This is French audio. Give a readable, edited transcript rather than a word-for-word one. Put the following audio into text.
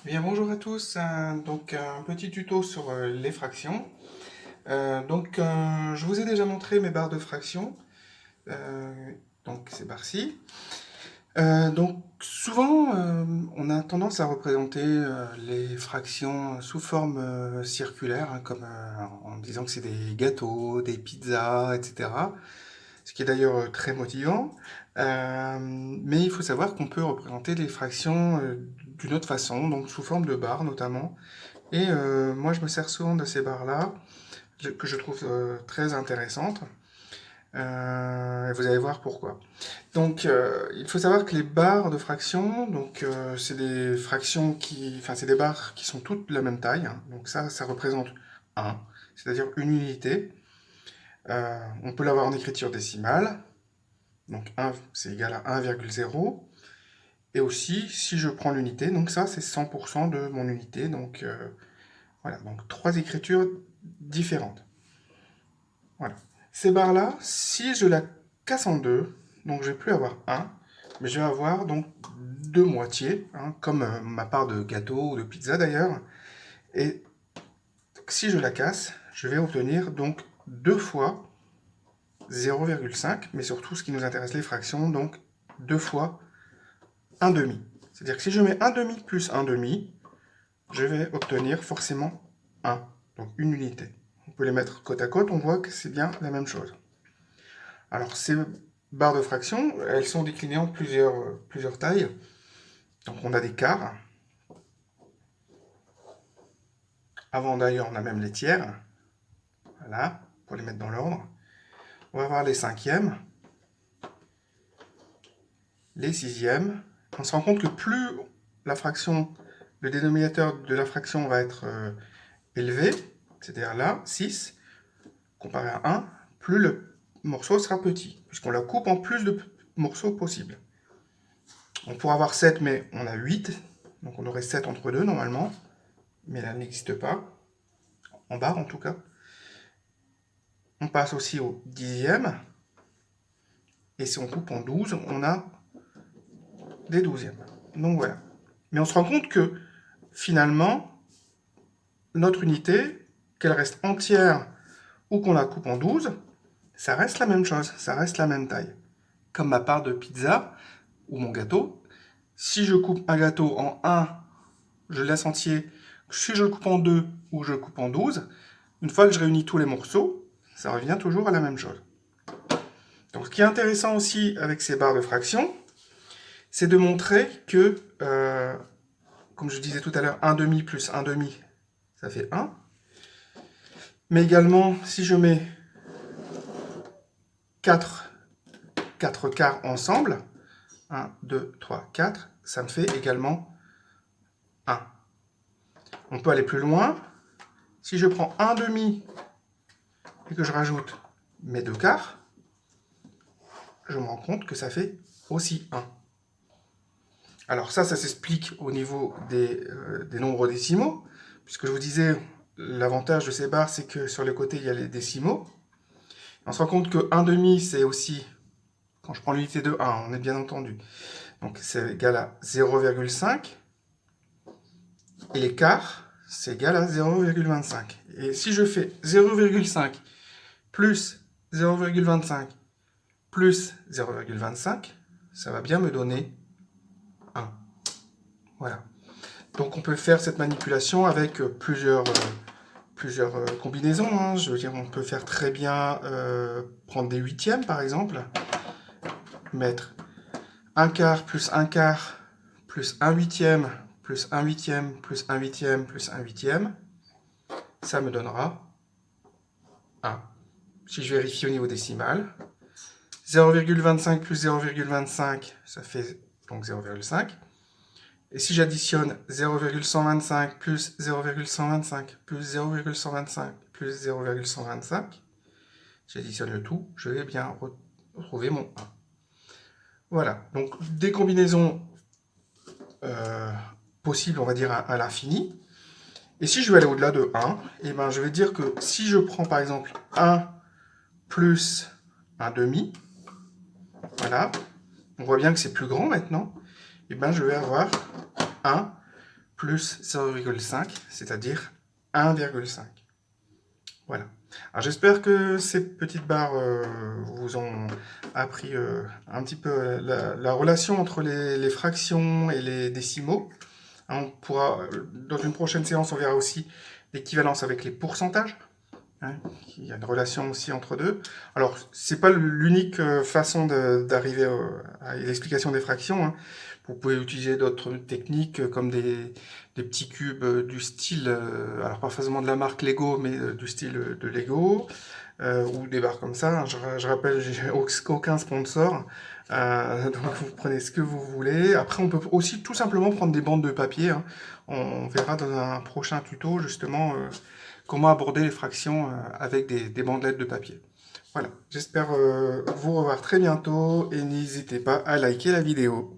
Bien, bonjour à tous. Donc, un petit tuto sur les fractions. Je vous ai déjà montré mes barres de fractions. Euh, donc, ces barres-ci. Souvent, on a tendance à représenter les fractions sous forme circulaire, hein, comme en disant que c'est des gâteaux, des pizzas, etc. Ce qui est d'ailleurs très motivant. Mais il faut savoir qu'on peut représenter les fractions d'une autre façon, donc sous forme de barres notamment. Et moi, je me sers souvent de ces barres-là, que je trouve très intéressantes. Et vous allez voir pourquoi. Il faut savoir que les barres de fractions, c'est des fractions enfin, c'est des barres qui sont toutes de la même taille, hein. Donc ça représente 1, c'est-à-dire une unité. On peut l'avoir en écriture décimale. Donc 1, c'est égal à 1,0. Et aussi, si je prends l'unité, donc ça, c'est 100% de mon unité. Voilà, donc trois écritures différentes. Voilà. Ces barres-là, si je la casse en deux, donc je vais plus avoir un, mais je vais avoir donc deux moitiés, hein, comme ma part de gâteau ou de pizza d'ailleurs. Et si je la casse, je vais obtenir donc deux fois 0,5, mais surtout ce qui nous intéresse les fractions, donc deux fois un demi. C'est-à-dire que si je mets un demi plus un demi, je vais obtenir forcément un, donc une unité. On peut les mettre côte à côte, on voit que c'est bien la même chose. Alors, ces barres de fraction, elles sont déclinées en plusieurs tailles. Donc, on a des quarts. Avant, d'ailleurs, on a même les tiers. Voilà, pour les mettre dans l'ordre. On va avoir les cinquièmes, les sixièmes. On se rend compte que plus la fraction, le dénominateur de la fraction va être élevé, c'est-à-dire là, 6, comparé à 1, plus le morceau sera petit, puisqu'on la coupe en plus de morceaux possibles. On pourrait avoir 7, mais on a 8, donc on aurait 7 entre deux normalement, mais là, elle n'existe pas, en barre en tout cas. On passe aussi au dixième, et si on coupe en 12, on a des douzièmes. Donc voilà. Mais on se rend compte que finalement, notre unité, qu'elle reste entière ou qu'on la coupe en 12, ça reste la même chose, ça reste la même taille. Comme ma part de pizza ou mon gâteau, si je coupe un gâteau en un, je le laisse entier. Si je le coupe en 2 ou je le coupe en 12, une fois que je réunis tous les morceaux, ça revient toujours à la même chose. Donc ce qui est intéressant aussi avec ces barres de fraction, c'est de montrer que, comme je disais tout à l'heure, un demi plus un demi, ça fait 1. Mais également, si je mets 4 quarts ensemble, 1, 2, 3, 4, ça me fait également 1. On peut aller plus loin. Si je prends un demi et que je rajoute mes deux quarts, je me rends compte que ça fait aussi 1. Alors ça s'explique au niveau des nombres décimaux, puisque je vous disais, l'avantage de ces barres, c'est que sur les côtés, il y a les décimaux. On se rend compte que 1 demi, c'est aussi, quand je prends l'unité de 1, on est bien entendu, donc c'est égal à 0,5, et les quarts, c'est égal à 0,25. Et si je fais 0,5 plus 0,25 plus 0,25, ça va bien me donner 1. Voilà. Donc on peut faire cette manipulation avec plusieurs combinaisons, hein. Je veux dire, on peut faire très bien prendre des huitièmes par exemple, mettre un quart plus un quart plus un huitième plus un huitième plus un huitième plus un huitième, ça me donnera 1. Si je vérifie au niveau décimal, 0,25 plus 0,25, ça fait donc 0,5. Et si j'additionne 0,125 plus 0,125 plus 0,125 plus 0,125, j'additionne le tout, je vais bien retrouver mon 1. Voilà, donc des combinaisons euh, possibles, on va dire, à l'infini. Et si je veux aller au-delà de 1, eh ben, je vais dire que si je prends par exemple 1 plus un demi, voilà, on voit bien que c'est plus grand maintenant, et ben je vais avoir 1 plus 0,5, c'est-à-dire 1,5. Voilà. Alors j'espère que ces petites barres vous ont appris un petit peu la relation entre les fractions et les décimaux. On pourra, dans une prochaine séance, on verra aussi l'équivalence avec les pourcentages. Hein, il y a une relation aussi entre deux. Alors, c'est pas l'unique façon d'arriver à l'explication des fractions. Hein. Vous pouvez utiliser d'autres techniques comme des petits cubes du style, alors pas forcément de la marque Lego, mais du style de Lego, ou des barres comme ça. Hein. Je rappelle, j'ai aucun sponsor. Donc vous prenez ce que vous voulez. Après, on peut aussi tout simplement prendre des bandes de papier. Hein. On verra dans un prochain tuto justement comment aborder les fractions avec des bandelettes de papier. Voilà, j'espère vous revoir très bientôt et n'hésitez pas à liker la vidéo.